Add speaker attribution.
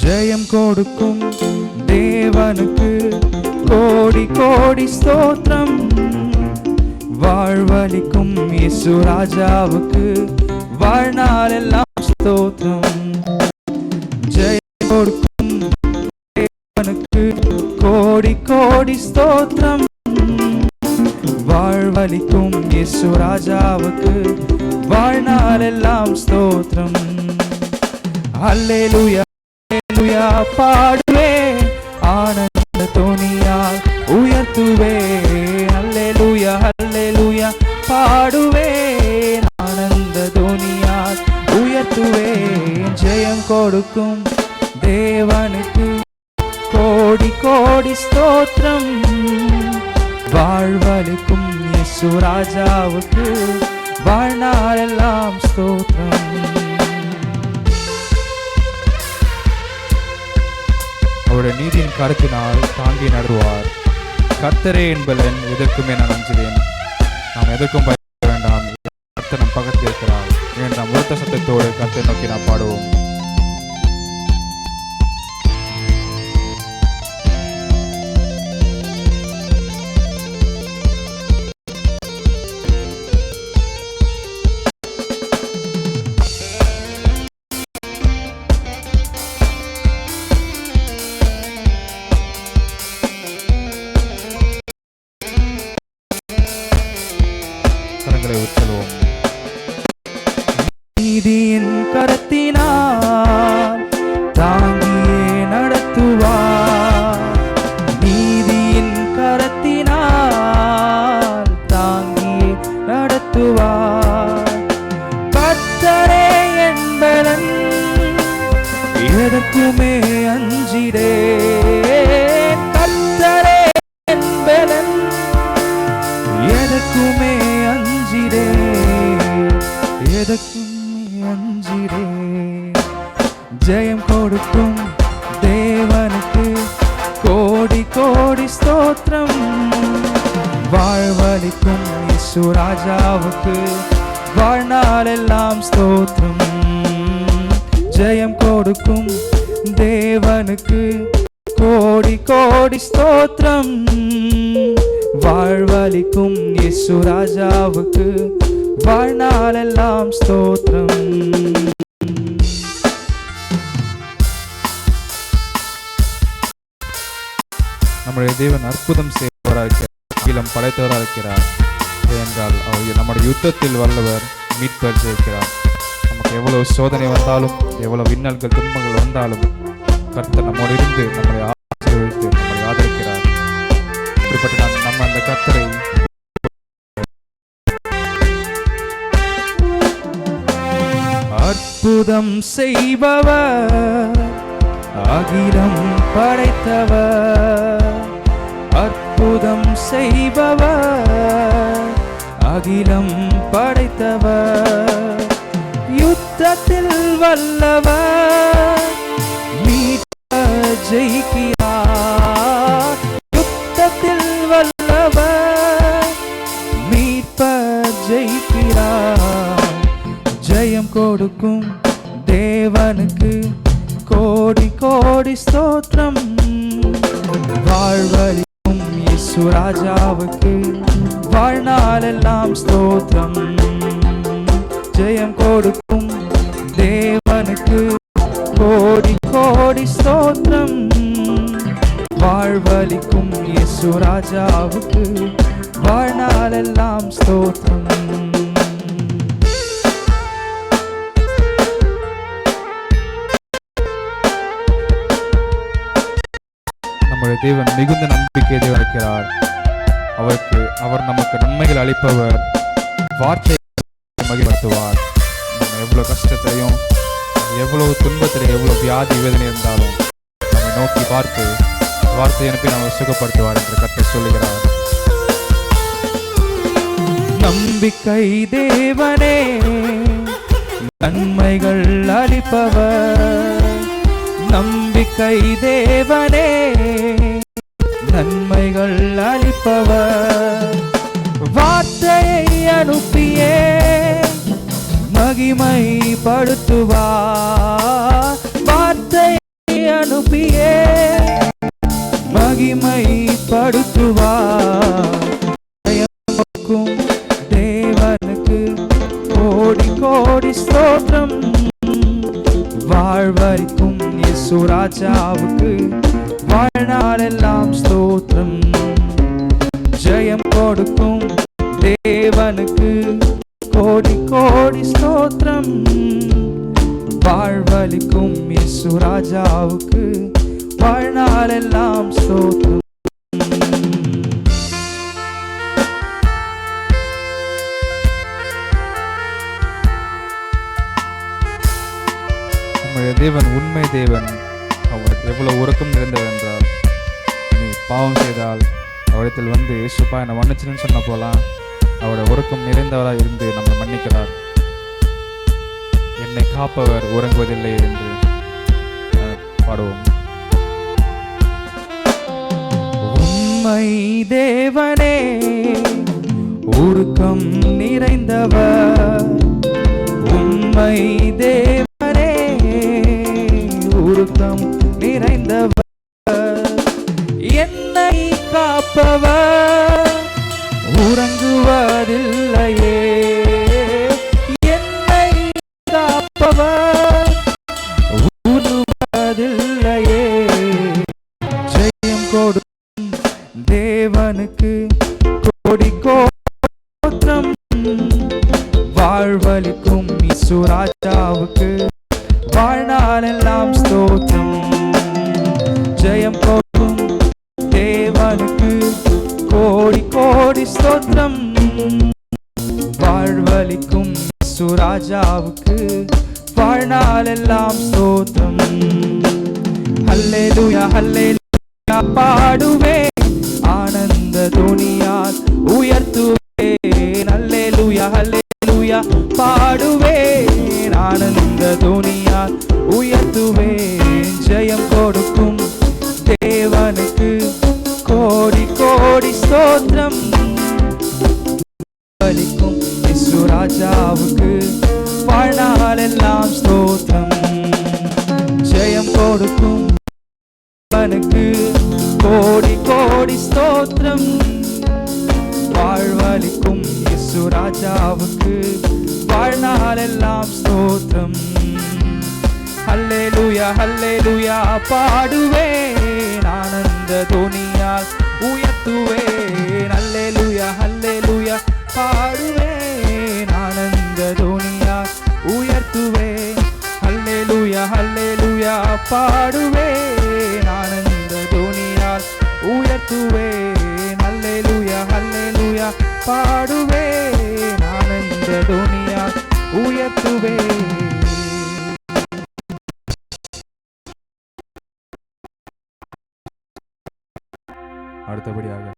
Speaker 1: ஜெயம் கொடுக்கும் தேவனுக்கு கோடி கோடி ஸ்தோத்திரம். வாழ்வளிக்கும் இயேசு ராஜாவுக்கு வாழ்நாள் எல்லாம் ஸ்தோத்திரம். ஜெயம் கொடுக்கும் தேவனுக்கு கோடி கோடி ஸ்தோத்திரம். வாழ்வளிக்கும் இயேசு ராஜாவுக்கு வாழ்நாள் எல்லாம் ஸ்தோத்திரம். அல்லேலூயா அல்லேலூயா பாடுவே, ஆனந்த தொனியால் உயர்த்துவே. அல்லேலூயா அல்லேலூயா பாடுவே, ஆனந்த தொனியால் உயர்த்துவே. ஜெயம் கொடுக்கும் தேவனுக்கு கோடி கோடி ஸ்தோத்திரம். வாழ்வளிக்கும் இயேசு ராஜாவுக்கு வாழ்நாள் எல்லாம் ஸ்தோத்திரம். அவருடைய நீதியின் கருத்தினால் தாங்கி நடுவார். கர்த்தரே என்பதன் எதற்குமே நான் அஞ்சுவேன். நாம் எதற்கும் பயப்பட வேண்டாம். கர்த்தர் நம் பக்கத்தில் இருக்கிறார். நாம் உரத்த சத்தத்தோடு கர்த்தரை நோக்கி நாம் பாடுவோம். நீதியின் கரத்தினால் தாங்கியே நடத்துவார். நீதியின் கரத்தினால் தாங்கியே நடத்துவார். கர்த்தரே என்பதன் எதற்குமே அஞ்சிடே. கர்த்தரே என்பதன் எதற்குமே அஞ்சிடே. எதற்குமே அஞ்சிடே. ஜெயம் கொடுக்கும் தேவனுக்கு கோடி கோடி ஸ்தோத்திரம். வாழ்வளிக்கும் இயேசு ராஜாவுக்கு வாழ்நாள் எல்லாம் ஸ்தோத்திரம். ஜெயம் கொடுக்கும் தேவனுக்கு கோடி கோடி ஸ்தோத்திரம். வாழ்வளிக்கும் இயேசு ராஜாவுக்கு வாழ்நாள் எல்லாம் ஸ்தோத்திரம். நம்முடைய தேவன் அற்புதம் செய்வராக இருக்கிறார். அகிலம் படைத்தவராக இருக்கிறார். ஏனென்றால் அவர் நம்முடைய யுத்தத்தில் வல்லவர், மீட்பர் இருக்கிறார். நமக்கு எவ்வளவு சோதனை வந்தாலும், எவ்வளவு இன்னல்கள் துன்பங்கள் வந்தாலும் கர்த்தர் நம்மோடு இருந்து நம்மை ஆசீர்வதித்து நம்மை ஆதரிக்கிறார். இப்படிப்பட்ட நம்ம அந்த கர்த்தரை அற்புதம் செய்பவர், அகிலம் படைத்தவர். அற்புதம் செய்பவர், அகிலம் படைத்தவர். யுத்தத்தில் வல்லவர், மீட்பர் ஜெயிக்கிறார். யுத்தத்தில் வல்லவர், மீட்பர் ஜெயிக்கிறார். ஜெயம் கொடுக்கும் தேவனுக்கு கோடி கோடி ஸ்தோத்திரம். வாழ்வளிக்கும் இயேசு ராஜாவுக்கு வாழ்நாள் எல்லாம் ஸ்தோத்திரம். ஜெயம் கொடுக்கும் தேவனுக்கு கோடி கோடி ஸ்தோத்திரம். வாழ்வளிக்கும் இயேசு ராஜாவுக்கு வாழ்நாள் எல்லாம் ஸ்தோத்திரம். நம்முடைய தேவன் மிகுந்த நம்பிக்கை தேவன் இருக்கிறார். அவர் நமக்கு நன்மைகள் அளிப்பவர், வார்த்தை மகிழ்ப்படுத்துவார். நம்ம எவ்வளவு கஷ்டத்தையும், எவ்வளவு துன்பத்திலையும், எவ்வளவு வியாதி வேதனை இருந்தாலும் நம்மை நோக்கி பார்த்து வார்த்தை அனுப்பி நம்ம சுகப்படுத்துவார் என்று கர்த்தர் சொல்லுகிறார். நம்பிக்கை தேவனே, நன்மைகள் அளிப்பவர். நம்பிக்கை தேவனே, நன்மைகள் அளிப்பவர். வார்த்தையை அனுப்பியே மகிமைப்படுத்துவார். வார்த்தையை எழுப்பியே மகிமைப்படுத்துவார். தேவனுக்கு கோடி கோடி ஸ்தோத்திரம். வாழ்வரிக்கும் இயேசு ராஜாவுக்கு வாழ்நாளெல்லாம் ஸ்தோத்திரம். ஜெயம் கொடுக்கும் தேவனுக்கு கோடி கோடி ஸ்தோத்திரம். வாழ்வளிக்கும் இயேசு ராஜாவுக்கு வாழ்நாளெல்லாம் ஸ்தோத்திரம். நம்முடைய தேவன் உண்மை தேவன். அவர் எவ்வளவு உறக்கம் நிறைந்தவர் என்றால், நீ பாவம் செய்தால் அவரிடத்தில் வந்து இயேசுப்பா என்னை மன்னிச்சுன்னு சொன்ன போலாம் அவருடைய உறக்கம் நிறைந்தவராக இருந்து நம்மை மன்னிக்கிறார். என்னை காப்பவர் உறங்குவதில்லை என்று பாடுவோம். உண்மை தேவனே உருக்கம் நிறைந்தவர். உண்மை தேவனே உருக்கம் நிறைந்தவர். என்னை காப்பவர் உறங்குவதில்லையே. என்னை காப்பவர் உறங்குவதில்லையே. ஜெயம் கொடுக்கும் தேவனுக்கு கோடி கோத்திரம். வாழ்வளிக்கும் இயேசு ராஜாவுக்கு வாழ்நாளெல்லாம் ஸ்தோத்திரம். ஜெயம் கொடுக்கும் தேவனுக்கு கோடி கோடி ஸ்தோத்திரம். வாழ்வளிக்கும் இயேசு ராஜாவுக்கு வாழ்நாளெல்லாம் ஸ்தோத்திரம். ஹல்லேலூயா ஹல்லேலூயா பாடுவேன், ஆனந்த துணியால் உயர்த்துவேன். ஹல்லேலூயா ஹல்லேலூயா பாடுவேன், ஆனந்த துணியால் உயர்த்துவேன். ஜெயம் கொடுக்கும் தேவனுக்கு கோடி கோடி ஸ்தோத்திரம். பலிக்கும் இயேசு ராஜாவுக்கு வாழ்நாளெல்லாம் ஸ்தோத்திரம். ஜெயம் கொடுக்கும் தேவனுக்கு கோடி கோடி ஸ்தோத்திரம். வாழ்வளிக்கும் இயேசு ராஜாவுக்கு வாழ்நாளெல்லாம் ஸ்தோத்திரம். ஹல்லேலூயா ஹல்லேலூயா பாடுவேன், ஆனந்த துணியால் உயர்த்துவேன். ஹல்லேலூயா ஹல்லேலூயா பாடுவேன், ஆனந்த துணியால் உயர்த்துவேன். ஹல்லேலூயா ஹல்லேலூயா பாடுவேன், ஆனந்த துணியால் உயர்த்துவேன். ஹல்லேலூயா ஹல்லேலூயா பாடுவேன், ஆனந்த துணியால் உயர்த்துவேன். அடுத்தபடியாக